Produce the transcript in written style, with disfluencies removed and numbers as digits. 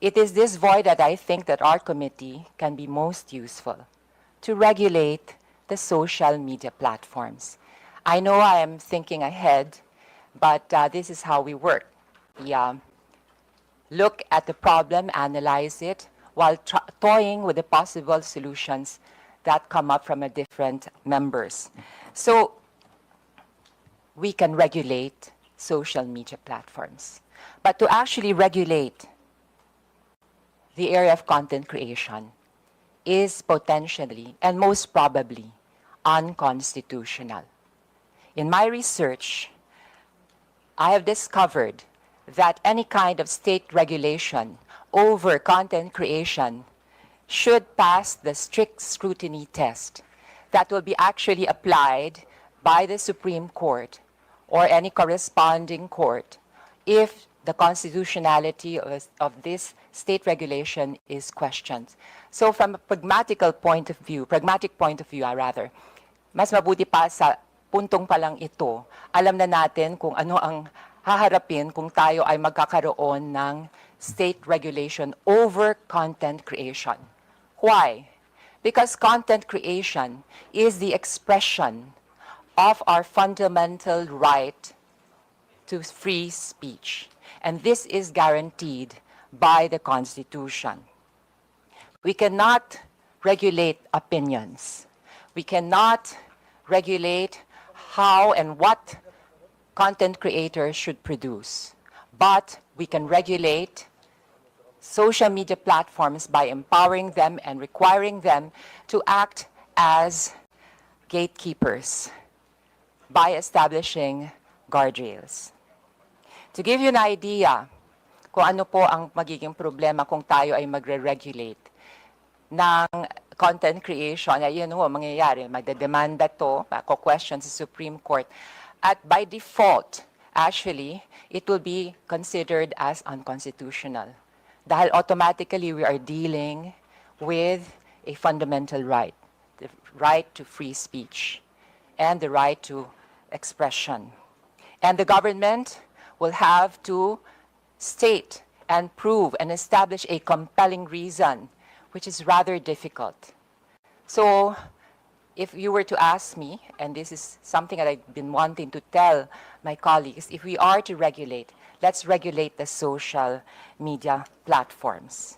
It is this void that I think that our committee can be most useful to regulate the social media platforms. I know I am thinking ahead, but this is how we work. We look at the problem, analyze it, while toying with the possible solutions that come up from different members. So we can regulate social media platforms. But to actually regulate the area of content creation is potentially and most probably unconstitutional. In my research, I have discovered that any kind of state regulation over content creation should pass the strict scrutiny test that will be actually applied by the Supreme Court or any corresponding court if the constitutionality of this state regulation is questioned. So from a pragmatic point of view, mas mabuti pa sa puntong pa lang ito, alam na natin kung ano ang haharapin kung tayo ay magkakaroon ng state regulation over content creation. Why? Because content creation is the expression of our fundamental right to free speech. And this is guaranteed by the Constitution. We cannot regulate opinions. We cannot regulate how and what content creators should produce. But we can regulate social media platforms by empowering them and requiring them to act as gatekeepers by establishing guardrails. To give you an idea kung ano po ang magiging problema kung tayo ay magre-regulate ng content creation, ay yun ho, mangyayari, magdedemanda to, question sa Supreme Court. At by default, actually, it will be considered as unconstitutional. Dahil automatically, we are dealing with a fundamental right, the right to free speech and the right to expression. And the government will have to state and prove and establish a compelling reason, which is rather difficult. So if you were to ask me, and this is something that I've been wanting to tell my colleagues, if we are to regulate, let's regulate the social media platforms.